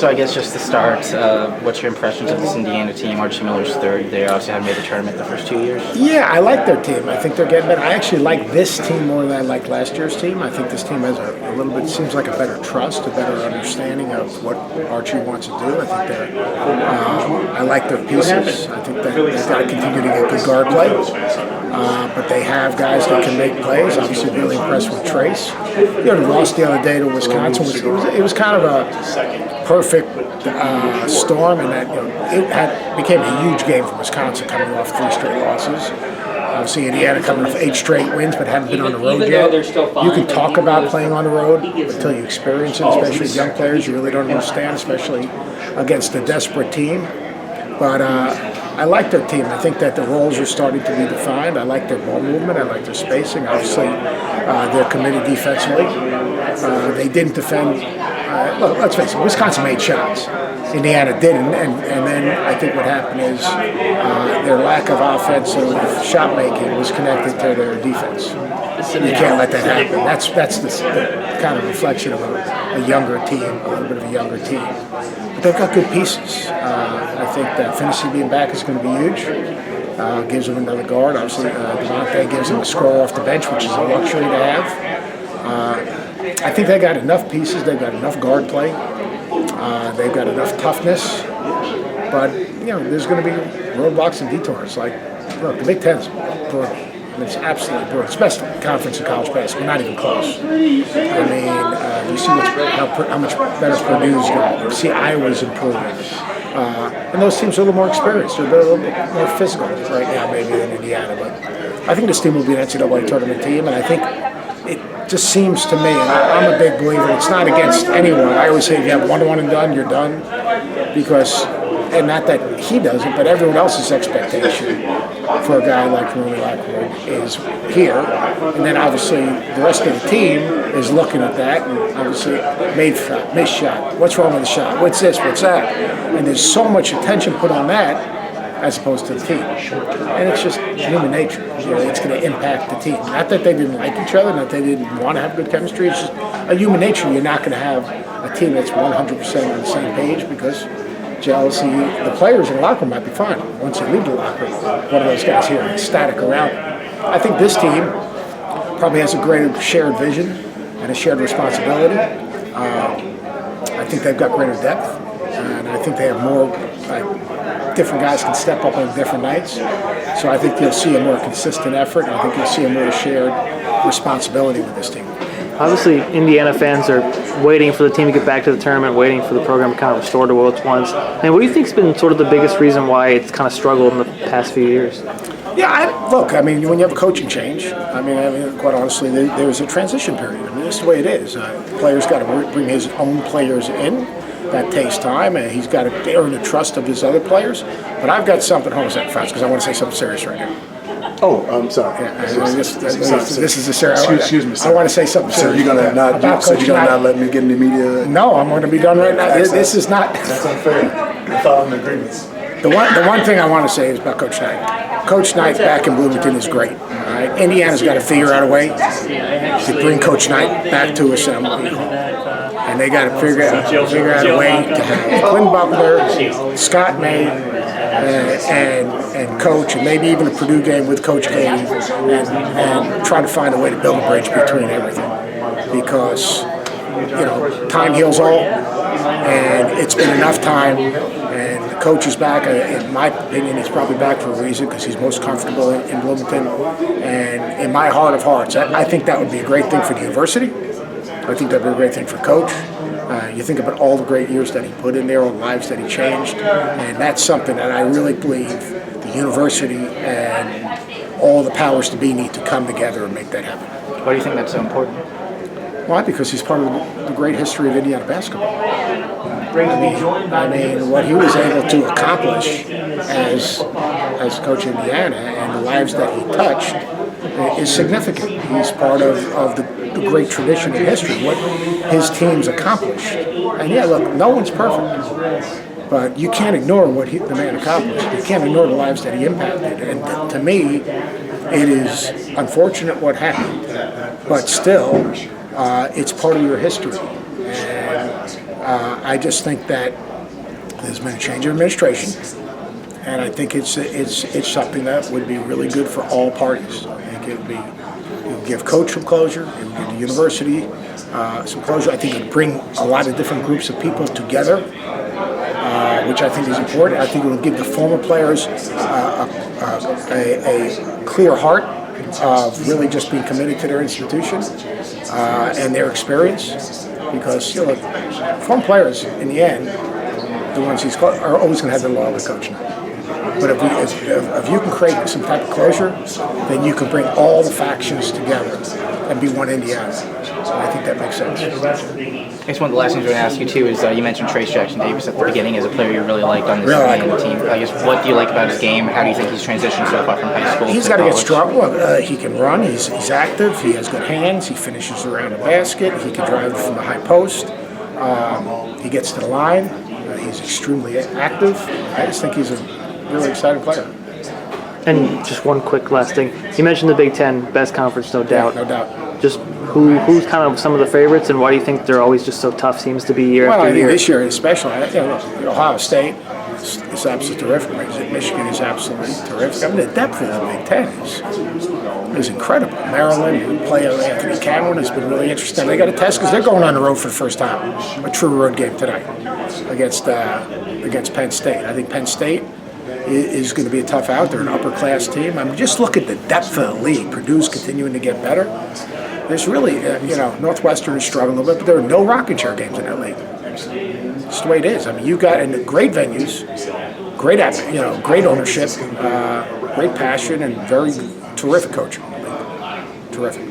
So I guess just to start, what's your impressions of this Indiana team? Archie Miller's third. They obviously haven't made the tournament the first 2 years. Yeah, I like their team. I think they're getting better. I actually like this team more than I liked last year's team. I think this team has a little bit, seems like a better trust, a better understanding of what Archie wants to do. I think I like their pieces. I think that they've got to continue to get good guard play. But they have guys that can make plays. Obviously, really impressed with Trace. They lost the other day to Wisconsin. It was kind of a perfect storm, and that it became a huge game for Wisconsin coming off 3 straight losses. Obviously, Indiana coming off 8 straight wins, but haven't been on the road yet. You can talk about playing on the road until you experience it, especially as young players. You really don't understand, especially against a desperate team. But I like their team. I think that the roles are starting to be defined. I like their ball movement. I like their spacing. Obviously, they're committed defensively. They didn't defend. Look, let's face it, Wisconsin made shots. Indiana didn't, and then I think what happened is their lack of offensive shot making was connected to their defense. You can't let that happen. That's the kind of reflection of a younger team, a little bit of a younger team. But they've got good pieces. I think that Finney being back is going to be huge. Gives them another guard. Obviously, Devontae gives them a scorer off the bench, which is a luxury to have. I think they got enough pieces. They've got enough guard play. They've got enough toughness. But, there's going to be roadblocks and detours. Like, look, the Big Ten's brutal. It's absolutely brutal. It's the best conference in college basketball. Not even close. I mean, you see how much better Purdue's got. You see Iowa's improving. And those teams are a little more experienced. They're a little bit more physical right now, maybe, than Indiana. But I think this team will be an NCAA tournament team, and I think it just seems to me, and I'm a big believer, it's not against anyone. I always say if you have 1-1 and done, you're done. Because, and not that he doesn't, but everyone else's expectation for a guy like Rooney Lockwood is here. And then obviously the rest of the team is looking at that and obviously made shot, missed shot. What's wrong with the shot? What's this? What's that? And there's so much attention put on that as opposed to the team. And it's just human nature. It's going to impact the team. Not that they didn't like each other, not that they didn't want to have good chemistry. It's just a human nature. You're not going to have a team that's 100% on the same page because jealousy. The players in the locker room might be fine. Once they leave the locker room, one of those guys here is static around. I think this team probably has a greater shared vision and a shared responsibility. I think they've got greater depth, and I think they have more, different guys can step up on different nights. So I think you'll see a more consistent effort, and I think you'll see a more shared responsibility with this team. Obviously, Indiana fans are waiting for the team to get back to the tournament, waiting for the program to kind of restore to what it once. And what do you think has been sort of the biggest reason why it's kind of struggled in the past few years? Yeah, look, when you have a coaching change, quite honestly, there's a transition period. That's the way it is. The player's got to bring his own players in. That takes time, and he's got to earn the trust of his other players. But I've got something, hold on a second, Franz, because I want to say something serious right now. Oh, I'm sorry. Yeah, this is a serious. Excuse me, sir. I want to say something serious. So you're gonna not let me get in the media? No, I'm going to be done right now. This is not. That's unfair. I thought I'm in agreements. The one thing I want to say is about Coach Knight. Coach Knight back in Bloomington is great. All right, Indiana's got to figure out a way to bring Coach Knight back to assembly. And they got to figure out a way to have Quinn Buckler, Scott May, and coach, and maybe even a Purdue game with Coach Katie, and try to find a way to build a bridge between everything. Because, time heals all, and it's been enough time, and the coach is back. In my opinion, he's probably back for a reason because he's most comfortable in Bloomington. And in my heart of hearts, I think that would be a great thing for the university. I think that would be a great thing for coach. You think about all the great years that he put in there, all the lives that he changed, and that's something that I really believe the university and all the powers to be need to come together and make that happen. Why do you think that's so important? Why? Because he's part of the great history of Indiana basketball. I mean, what he was able to accomplish as coach of Indiana and the lives that he touched is significant. He's part of the great tradition in history, what his teams accomplished. And yeah, look, no one's perfect, but you can't ignore what the man accomplished. You can't ignore the lives that he impacted. And to me, it is unfortunate what happened, but still, it's part of your history. And I just think that there's been a change of administration, and I think it's something that would be really good for all parties. I think it would give coach some closure, it would give the university some closure. I think it would bring a lot of different groups of people together, which I think is important. I think it would give the former players a clear heart of really just being committed to their institution and their experience, because former players, in the end, the ones are always going to have their loyal to coach now. But if you can create some type of closure, then you can bring all the factions together and be one Indiana. So I think that makes sense. I guess one of the last things we're going to ask you too is you mentioned Trace Jackson Davis at the beginning as a player you really liked on this Indiana team. I guess what do you like about his game? How do you think he's transitioned so far from high school? He's got to get strong. He can run. He's active. He has good hands. He finishes around the basket. He can drive from the high post. He gets to the line. He's extremely active. I just think he's a really exciting player. And just one quick last thing. You mentioned the Big Ten, best conference, no doubt. Yeah, no doubt. Just who's kind of some of the favorites, and why do you think they're always just so tough? Seems to be year Well, after I think year. this year especially, Ohio State is absolutely terrific. Michigan is absolutely terrific. I mean, the depth of the Big Ten is incredible. Maryland, who play Anthony Cameron, has been really interesting. They got a test because they're going on the road for the first time, a true road game tonight against Penn State. I think Penn State is going to be a tough out. They're an upper-class team. I mean, just look at the depth of the league. Purdue's continuing to get better. There's really, Northwestern is struggling a little bit, but there are no rocking chair games in that league. It's the way it is. I mean, you got great venues, great ownership, great passion, and very terrific coaching. Terrific.